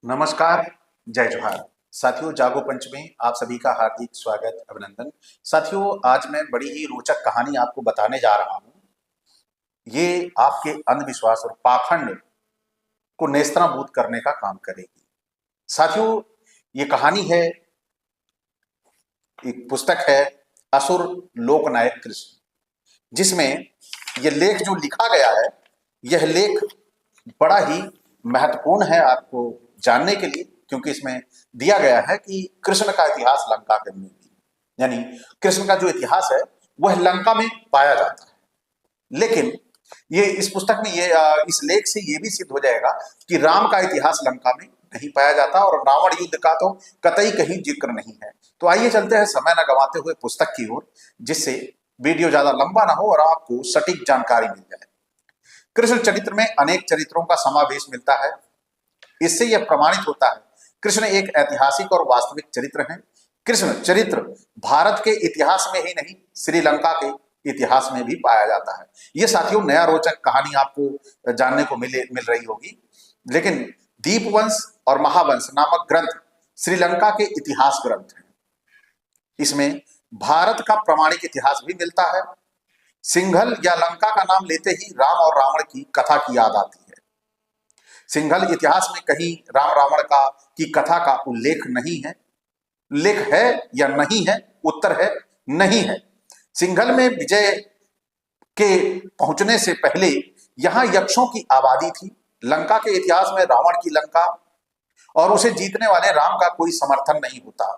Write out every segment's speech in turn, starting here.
नमस्कार, जय जोहार। साथियों, जागो पंच में आप सभी का हार्दिक स्वागत, अभिनंदन। साथियों, आज मैं बड़ी ही रोचक कहानी आपको बताने जा रहा हूं। ये आपके अंधविश्वास और पाखंड को नेस्तनाबूद करने का काम करेगी। साथियों, ये कहानी है, एक पुस्तक है, असुर लोकनायक कृष्ण, जिसमें ये लेख जो लिखा गया है, यह लेख बड़ा ही महत्वपूर्ण है आपको जानने के लिए, क्योंकि इसमें दिया गया है कि कृष्ण का इतिहास लंका के में भी, यानी कृष्ण का जो इतिहास है वह लंका में पाया जाता है। लेकिन ये इस पुस्तक में इस लेख से ये भी सिद्ध हो जाएगा कि राम का इतिहास लंका में नहीं पाया जाता और रावण युद्ध का तो कतई कहीं जिक्र नहीं है। तो आइए चलते हैं समय न गंवाते हुए पुस्तक की ओर, जिससे वीडियो ज्यादा लंबा ना हो और आपको सटीक जानकारी मिल जाए। कृष्ण चरित्र में अनेक चरित्रों का समावेश मिलता है। इससे यह प्रमाणित होता है कृष्ण एक ऐतिहासिक और वास्तविक चरित्र है। कृष्ण चरित्र भारत के इतिहास में ही नहीं, श्रीलंका के इतिहास में भी पाया जाता है। यह साथियों नया रोचक कहानी आपको जानने को मिल रही होगी। लेकिन दीपवंश और महावंश नामक ग्रंथ श्रीलंका के इतिहास ग्रंथ हैं। इसमें भारत का प्रमाणिक इतिहास भी मिलता है। सिंघल या लंका का नाम लेते ही राम और रावण की कथा की याद आती है। सिंघल इतिहास में कहीं राम रावण का की कथा का उल्लेख नहीं है। उल्लेख है या नहीं है? उत्तर है नहीं है। सिंघल में विजय के पहुंचने से पहले यहां यक्षों की आबादी थी। लंका के इतिहास में रावण की लंका और उसे जीतने वाले राम का कोई समर्थन नहीं होता।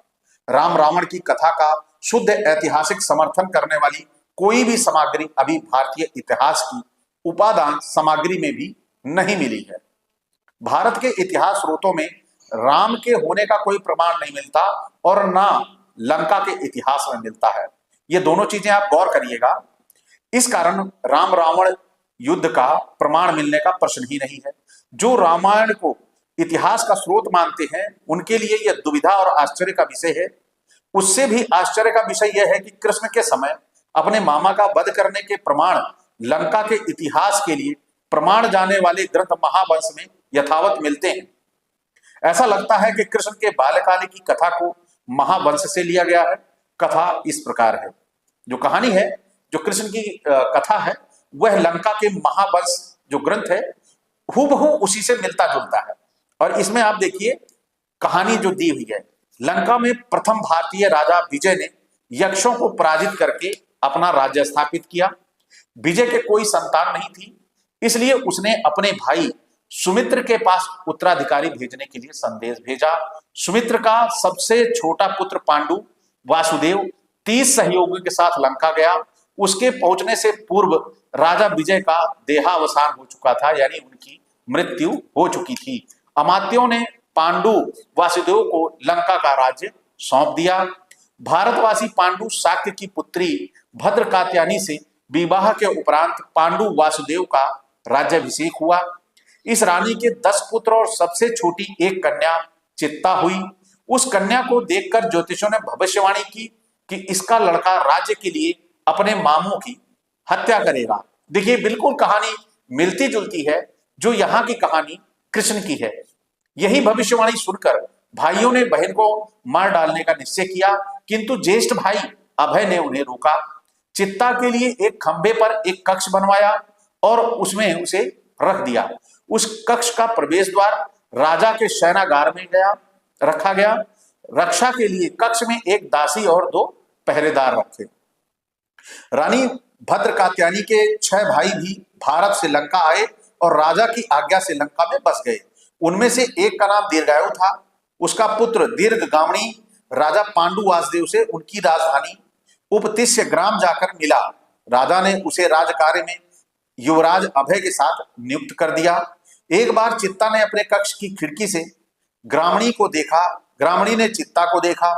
राम रावण की कथा का शुद्ध ऐतिहासिक समर्थन करने वाली कोई भी सामग्री अभी भारतीय इतिहास की उपादान सामग्री में भी नहीं मिली है। भारत के इतिहास स्रोतों में राम के होने का कोई प्रमाण नहीं मिलता और ना लंका के इतिहास में मिलता है। ये दोनों चीजें आप गौर करिएगा। इस कारण राम रावण युद्ध का प्रमाण मिलने का प्रश्न ही नहीं है। जो रामायण को इतिहास का स्रोत मानते हैं उनके लिए यह दुविधा और आश्चर्य का विषय है। उससे भी आश्चर्य का विषय यह है कि कृष्ण के समय अपने मामा का वध करने के प्रमाण लंका के इतिहास के लिए प्रमाण जाने वाले ग्रंथ महावंश में यथावत मिलते हैं। ऐसा लगता है कि कृष्ण के बाल्यकाल की कथा को महावंश से लिया गया है। कथा इस प्रकार है, जो कहानी है, जो कृष्ण की कथा है, वह लंका के महावंश जो ग्रंथ है हूबहू उसी से मिलता जुलता है। और इसमें आप देखिए कहानी जो दी हुई है, लंका में प्रथम भारतीय राजा विजय ने यक्षों को पराजित करके अपना राज्य स्थापित किया। विजय के कोई संतान नहीं थी, इसलिए उसने अपने भाई सुमित्र के पास उत्तराधिकारी भेजने के लिए संदेश भेजा। सुमित्र का सबसे छोटा पुत्र पांडु वासुदेव 30 सहयोगियों के साथ लंका गया। उसके पहुंचने से पूर्व राजा विजय का देहावसान हो चुका था, यानी उनकी मृत्यु हो चुकी थी। अमात्यों ने पांडु वासुदेव को लंका का राज्य सौंप दिया। भारतवासी पांडु शाक्य की पुत्री भद्रकात्यानी से विवाह के उपरांत पांडु वासुदेव का राज्याभिषेक हुआ। इस रानी के 10 पुत्र और सबसे छोटी एक कन्या चित्ता हुई। उस कन्या को देखकर ज्योतिषों ने भविष्यवाणी की कि इसका लड़का राज्य के लिए अपने मामों की हत्या करेगा। देखिए, बिल्कुल कहानी मिलती जुलती है जो यहाँ की कहानी कृष्ण की है। यही भविष्यवाणी सुनकर भाइयों ने बहन को मार डालने का निश्चय किया, किंतु ज्येष्ठ भाई अभय ने उन्हें रोका। चित्ता के लिए एक खंभे पर एक कक्ष बनवाया और उसमें उसे रख दिया। उस कक्ष का प्रवेश द्वार राजा के शयनागार में रखा गया। रक्षा के लिए कक्ष में एक दासी और 2 पहरेदार रखे। रानी भद्रकात्यानी के 6 भाई भी भारत से लंका आए और राजा की आज्ञा से लंका में बस गए। उनमें से एक का नाम दीर्घायु था। उसका पुत्र दीर्घगामणी राजा पांडु वासुदेव से उनकी राजधानी उपतिष्य ग्राम जाकर मिला। राजा ने उसे राजकार्य में युवराज अभय के साथ नियुक्त कर दिया। एक बार चित्ता ने अपने कक्ष की खिड़की से ग्रामणी को देखा। ग्रामणी ने चित्ता को देखा।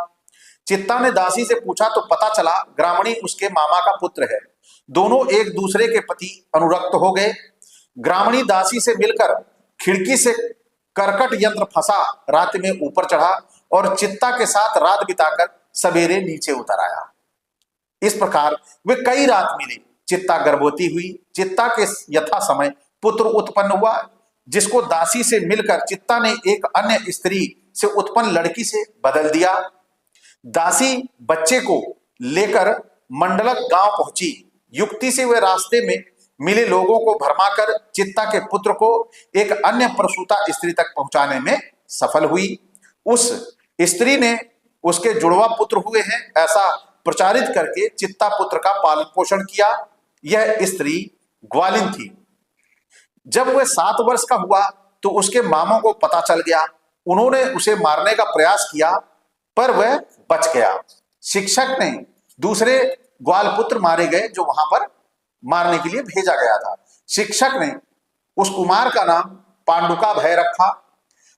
चित्ता ने दासी से पूछा तो पता चला ग्रामणी उसके मामा का पुत्र है। दोनों एक दूसरे के प्रति अनुरक्त हो गए। ग्रामणी दासी से मिलकर खिड़की से करकट यंत्र फंसा रात में ऊपर चढ़ा और चित्ता के साथ रात बिताकर सवेरे नीचे उतर आया। इस प्रकार वे कई रात मिले। चित्ता गर्भवती हुई। चित्ता के यथा समय पुत्र उत्पन्न हुआ। जिसको दासी से मिलकर चित्ता ने एक अन्य स्त्री से उत्पन्न लड़की से बदल दिया। दासी बच्चे को लेकर मंडलक गांव पहुंची। युक्ति से वह रास्ते में मिले लोगों को भरमाकर चित्ता के पुत्र को एक अन्य प्रसूता स्त्री तक पहुंचाने में सफल हुई। उस स्त्री ने उसके जुड़वा पुत्र हुए हैं ऐसा प्रचारित करके चित्ता पुत्र का पालन पोषण किया। यह स्त्री ग्वालिन थी। जब वह 7 वर्ष का हुआ तो उसके मामों को पता चल गया। उन्होंने उसे मारने का प्रयास किया पर वह बच गया। शिक्षक ने दूसरे ग्वाल पुत्र मारे गए जो वहां पर मारने के लिए भेजा गया था। शिक्षक ने उस कुमार का नाम पांडुका भय रखा।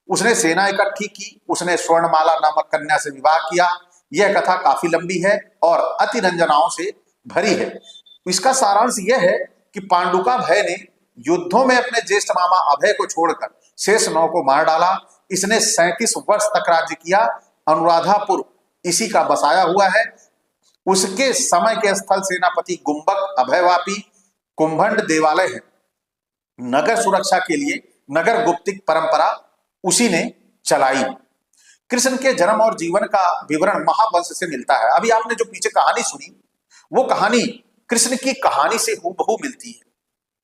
उसने सेना इकट्ठी की। उसने स्वर्णमाला नामक कन्या से विवाह किया। यह कथा काफी लंबी है और अति रंजनाओं से भरी है। इसका सारांश यह है कि पांडुका भय ने युद्धों में अपने ज्येष्ठ मामा अभय को छोड़कर शेष 9 को मार डाला। इसने 37 वर्ष तक राज्य किया। अनुराधापुर इसी का बसाया हुआ है। उसके समय के स्थल सेनापति गुंबक, अभयवापी, कुंभंड देवालय है। नगर सुरक्षा के लिए नगर गुप्तिक परंपरा उसी ने चलाई। कृष्ण के जन्म और जीवन का विवरण महावंश से मिलता है। अभी आपने जो पीछे कहानी सुनी वो कहानी कृष्ण की कहानी से हूबहू मिलती है।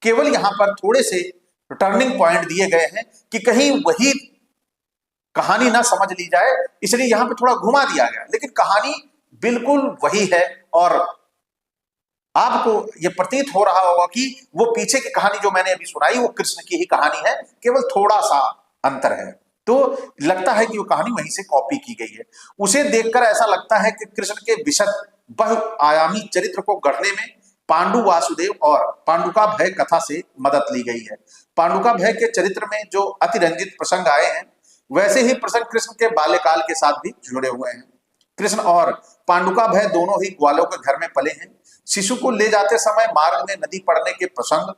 केवल यहां पर थोड़े से टर्निंग पॉइंट दिए गए हैं कि कहीं वही कहानी ना समझ ली जाए, इसलिए यहां पे थोड़ा घुमा दिया गया, लेकिन कहानी बिल्कुल वही है। और आपको यह प्रतीत हो रहा होगा कि वो पीछे की कहानी जो मैंने अभी सुनाई वो कृष्ण की ही कहानी है, केवल थोड़ा सा अंतर है। तो लगता है कि वो कहानी वहीं से कॉपी की गई है। उसे देखकर ऐसा लगता है कि कृष्ण के विशद बहुआयामी चरित्र को गढ़ने में पांडु वासुदेव और पांडुका भय कथा से मदद ली गई है। पांडुका भय के चरित्र में जो अतिरंजित प्रसंग आए हैं वैसे ही प्रसंग कृष्ण के बाल्यकाल के साथ भी जुड़े हुए हैं। कृष्ण और पांडुका भय दोनों ही ग्वालों के घर में पले हैं। शिशु को ले जाते समय मार्ग में नदी पड़ने के प्रसंग,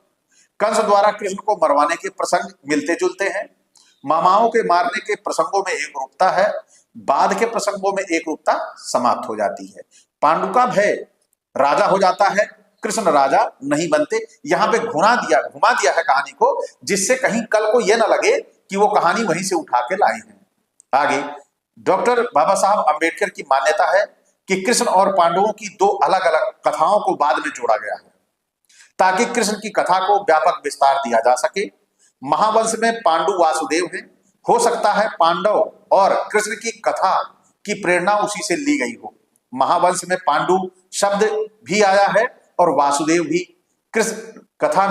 कंस द्वारा कृष्ण को मरवाने के प्रसंग मिलते जुलते हैं। मामाओं के मारने के प्रसंगों में एक रूपता है, बाद के प्रसंगों में एक रूपता समाप्त हो जाती है। पांडुका भय राजा हो जाता है, कृष्ण राजा नहीं बनते। यहां पे घुमा दिया है कहानी को, जिससे कहीं कल को यह ना लगे कि वो कहानी वहीं से उठा के लाई है। आगे डॉक्टर बाबा साहब अंबेडकर की मान्यता है कि कृष्ण और पांडवों की 2 अलग अलग कथाओं को बाद में जोड़ा गया है ताकि कृष्ण की कथा को व्यापक विस्तार दिया जा सके। महावंश में पांडु वासुदेव है। हो सकता है पांडव और कृष्ण की कथा की प्रेरणा उसी से ली गई हो। महावंश में पांडु शब्द भी आया है और वासुदेव भी। कृष्ण कथा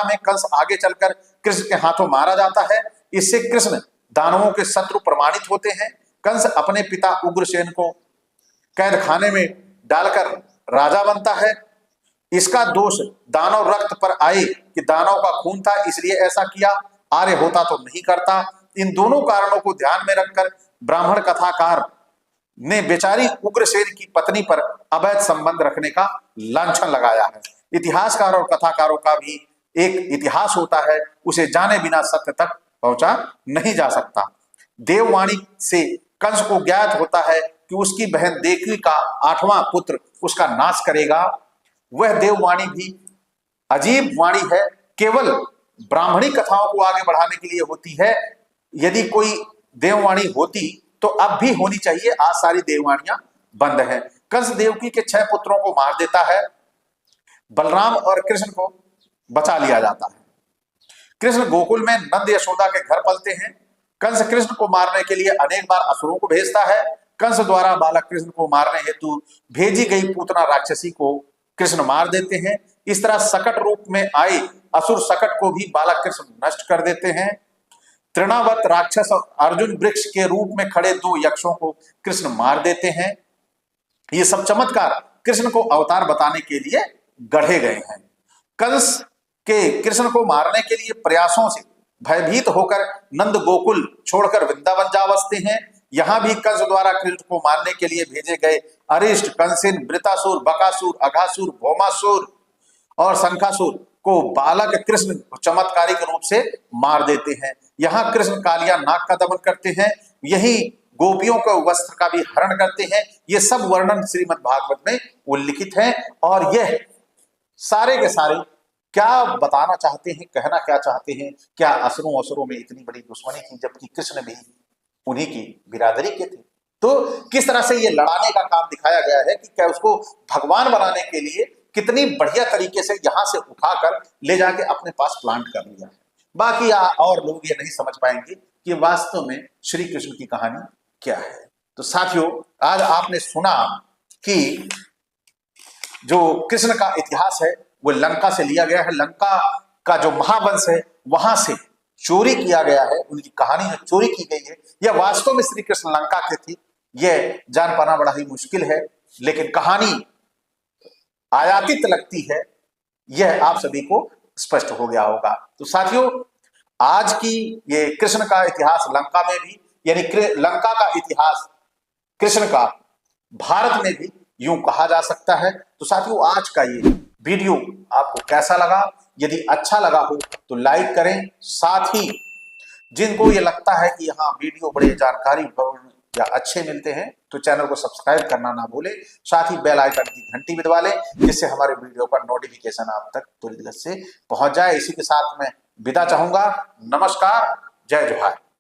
में कंस आगे चलकर कृष्ण के हाथों मारा जाता है। इससे कृष्ण दानवों के शत्रु प्रमाणित होते हैं। कंस अपने पिता उग्रसेन को कैद खाने में डालकर राजा बनता है। इसका दोष दानव रक्त पर आए कि दानव का खून था इसलिए ऐसा किया, आर्य होता तो नहीं करता। इन दोनों कारणों को ध्यान में रखकर ब्राह्मण कथाकार ने बेचारी उग्रसेन की पत्नी पर अवैध संबंध रखने का लांछन लगाया है। इतिहासकार और कथाकारों का भी एक इतिहास होता है, उसे जाने बिना सत्य तक पहुंचा नहीं जा सकता। देववाणी से कंस को ज्ञात होता है कि उसकी बहन देवकी का 8वां पुत्र उसका नाश करेगा। वह देववाणी भी अजीब वाणी है, केवल ब्राह्मणी कथाओं को आगे बढ़ाने के लिए होती है। यदि कोई देववाणी होती तो अब भी होनी चाहिए, आज सारी देववाणियां बंद हैं। कंस देवकी के 6 पुत्रों को मार देता है। बलराम और कृष्ण को बचा लिया जाता है। कृष्ण गोकुल में नंद यशोदा के घर पलते हैं। कंस कृष्ण को मारने के लिए अनेक बार असुरों को भेजता है। कंस द्वारा बालक कृष्ण को मारने हेतु भेजी गई पूतना राक्षसी को कृष्ण मार देते हैं। इस तरह सकट रूप में आए असुर सकट को भी बालक कृष्ण नष्ट कर देते हैं। तृणावत राक्षस अर्जुन वृक्ष के रूप में खड़े 2 यक्षों को कृष्ण मार देते हैं। ये सब चमत्कार कृष्ण को अवतार बताने के लिए गढ़े गए हैं। कंस के कृष्ण को मारने के लिए प्रयासों से भयभीत होकर नंद गोकुल छोड़कर वृंदावन जा बसते हैं। यहां भी कंस द्वारा कृष्ण को मारने के लिए भेजे गए अरिष्ट, कंसेन, वृतासुर, बकासुर, अघासुर, भौमासुर और शंखासुर को बालक कृष्ण चमत्कारिक रूप से मार देते हैं। यहाँ कृष्ण कालिया नाग का दमन करते हैं। यही गोपियों के वस्त्र का भी हरण करते हैं। ये सब वर्णन श्रीमद् भागवत में उल्लिखित है और यह सारे के सारे क्या बताना चाहते हैं, कहना क्या चाहते हैं? क्या असुरों असुरों में इतनी बड़ी दुश्मनी थी, जबकि कृष्ण भी उन्हीं की बिरादरी के थे? तो किस तरह से ये लड़ाने का काम दिखाया गया है कि क्या उसको भगवान बनाने के लिए कितनी बढ़िया तरीके से यहां से उठाकर ले जाके अपने पास प्लांट कर लिया है। बाकी और लोग ये नहीं समझ पाएंगे कि वास्तव में श्री कृष्ण की कहानी क्या है। तो साथियों, आज आपने सुना कि जो कृष्ण का इतिहास है वो लंका से लिया गया है। लंका का जो महावंश है वहां से चोरी किया गया है। उनकी कहानी जो चोरी की गई है यह वास्तव में श्री कृष्ण लंका के थी, यह जान पाना बड़ा ही मुश्किल है, लेकिन कहानी आयातित लगती है, यह आप सभी को स्पष्ट हो गया होगा। तो साथियों, आज की ये कृष्ण का इतिहास लंका में भी, यानी लंका का इतिहास कृष्ण का भारत में भी यूं कहा जा सकता है। तो साथियों, आज का ये वीडियो आपको कैसा लगा? यदि अच्छा लगा हो तो लाइक करें। साथ ही जिनको ये लगता है कि हाँ वीडियो बड़े जानकारी या अच्छे मिलते हैं तो चैनल को सब्सक्राइब करना ना भूलें। साथ ही बेल आइकन की घंटी भी दबा लें, जिससे हमारे वीडियो का नोटिफिकेशन आप तक तुरंत से पहुंच जाए। इसी के साथ मैं विदा चाहूंगा। नमस्कार, जय जोहार।